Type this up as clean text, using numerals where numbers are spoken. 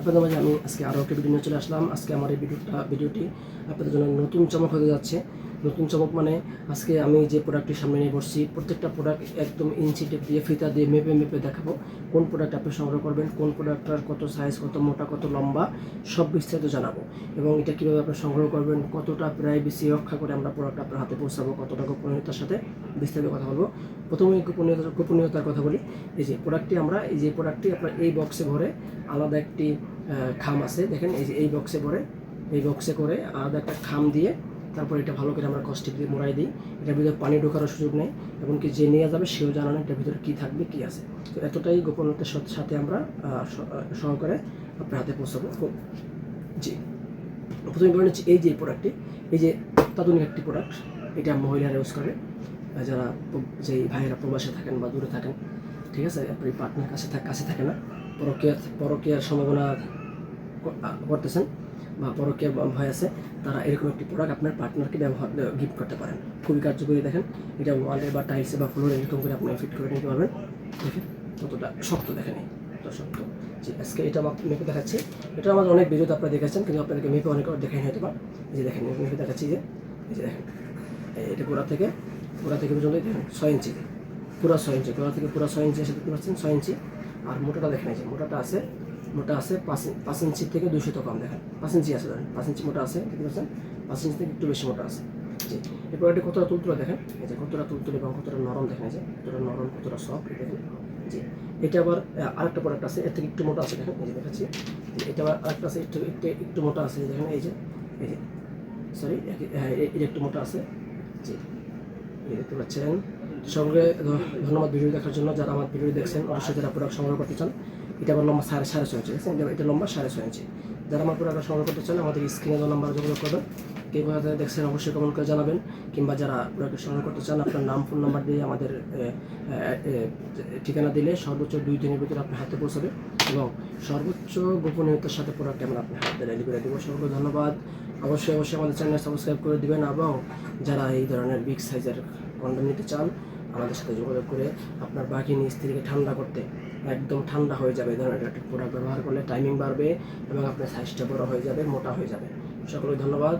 আপনাদের মাঝে আমি আজকে আরও একটা ভিডিও নিয়ে চলে আসলাম। আজকে আমার এই ভিডিওটি আপনাদের জন্য নতুন চমক হতে যাচ্ছে। নতুন চমক মানে আজকে আমি যে প্রোডাক্টটির সামনে নিয়ে বসছি, প্রত্যেকটা প্রোডাক্ট একদম ইঞ্চি টেপ দিয়ে ফিতা দিয়ে মেপে দেখাবো কোন প্রোডাক্ট আপনি সংগ্রহ করবেন, কোন প্রোডাক্টটার কত সাইজ, কত মোটা, কত লম্বা, সব বিস্তারিত জানাবো। এবং এটা কীভাবে আপনি সংগ্রহ করবেন, কতটা প্রাইভেসি রক্ষা করে আমরা প্রোডাক্ট আপনার হাতে পৌঁছাবো, কতটা গোপনীয়তার সাথে বিস্তারিত কথা বলবো। প্রথমেই গোপনীয়তার কথা বলি। এই যে প্রোডাক্টটি আপনার এই বক্সে ভরে আলাদা একটি খাম আছে, দেখেন এই যে এই বক্সে ভরে, এই বক্সে করে আলাদা একটা খাম দিয়ে তারপর এটা ভালো করে আমরা কস্টিক দিয়ে মোড়াই দিই। এটার ভিতরে পানি ঢোকারও সুযোগ নেই, এমনকি যে নিয়ে যাবে সেও জানা না এটার ভিতরে কী থাকবে, কী আছে। তো এতটাই গোপনীয়তার সাথে আমরা সহকারে আপনার হাতে পৌঁছাবো। জি, প্রথমে বলে নিচ্ছি, এই যে প্রোডাক্টটি, এই যে অত্যাধুনিক একটি প্রোডাক্ট, এটা মহিলারা ইউজ করে, যারা যেই ভাইয়েরা প্রবাসে থাকেন বা দূরে থাকেন, ঠিক আছে, আপনি পার্টনার কাছে থাকে না, পরকীয়ার সম্ভাবনা করতেছেন বা পরকীয়ার ভয় আছে, তারা এরকম একটি প্রোডাক্ট আপনার পার্টনারকে গিফট করতে পারেন। খুবই কার্যকরী। দেখেন এটা ওয়ালে বা টাইলসে বা ফ্লোরে এরকম করে আপনি ফিট করে নিতে পারবেন। দেখেন কতটা শক্ত, দেখেন কত শক্ত। যে আজকে এটা মেপে দেখাচ্ছি। এটা আমাদের অনেক ভিডিওতে আপনারা দেখেছেন, কিন্তু আপনাদেরকে মেপে অনেক দেখাই হয়তো বা। এই যে দেখেন মেপে দেখাচ্ছি, যে এই যে দেখেন এটা গোড়া থেকে পর্যন্ত দেখেন 6 ইঞ্চি, পুরো 6 ইঞ্চি, গোড়া থেকে পুরো 6 ইঞ্চি এসে দেখতে পাচ্ছেন, 6 ইঞ্চি। আর মোটাটা দেখেন, এই যে মোটা আছে 5 ইঞ্চি থেকে 200 তো কম, দেখেন 5 ইঞ্চি আছে, ধরেন 5 ইঞ্চি মোটা আছে, দেখতে পাচ্ছেন 5 ইঞ্চি থেকে একটু বেশি মোটা আছে। জি, এই প্রোডাক্টটি কতটা তুলতুলে দেখেন, এই যে কতটা তুলতুলে এবং কতটা নরম, দেখেন এই যে কতটা নরম, কতটা সফট, দেখেন। জি, এটা আবার আরেকটা প্রোডাক্ট আছে, এর থেকে একটু মোটা আছে, দেখেন এই যে দেখাচ্ছি। এটা আবার আরেকটা আছে, একটু মোটা আছে, দেখেন এই যে সরি, এটা একটু মোটা আছে। জি, দেখতে পাচ্ছেন। সঙ্গে ধন্যবাদ ভিডিও দেখার জন্য। যারা আমার ভিডিও দেখছেন, অবশ্যই যারা প্রোডাক্ট সংগ্রহ করতে চান, এটা আমার লম্বা 6.5 ইঞ্চি, দেখছেন এটা লম্বা 6.5 ইঞ্চি। যারা আমার প্রোডাক্ট সংগ্রহ করতে চান, আমাদের স্ক্রিনে দেওয়া নাম্বার যোগাযোগ করবেন। কে কোথা থেকে দেখছেন অবশ্যই কমেন্ট করে জানাবেন। কিংবা যারা প্রোডাক্ট সংগ্রহ করতে চান, আপনার নাম, ফোন নাম্বার দিয়ে আমাদের ঠিকানা দিলে সর্বোচ্চ 2 দিনের ভিতরে আপনার হাতে পৌঁছাবে এবং সর্বোচ্চ গোপনীয়তার সাথে প্রোডাক্ট আমরা আপনার হাতে ডেলিভারি দেবো। সর্বোচ্চ ধন্যবাদ। অবশ্যই আমাদের চ্যানেল সাবস্ক্রাইব করে দিবেন এবং যারা এই ধরনের বিগ সাইজের কন্ডম নিতে চান, আমাদের সাথে যোগাযোগ করে আপনার বাঘিনী স্ত্রীকে ঠান্ডা করতে, একদম ঠান্ডা হয়ে যাবে এই ধরনের একটা প্রোডাক্ট ব্যবহার করলে। টাইমিং বাড়বে এবং আপনার সাইজটা বড় হয়ে যাবে, মোটা হয়ে যাবে। সকলকে ধন্যবাদ।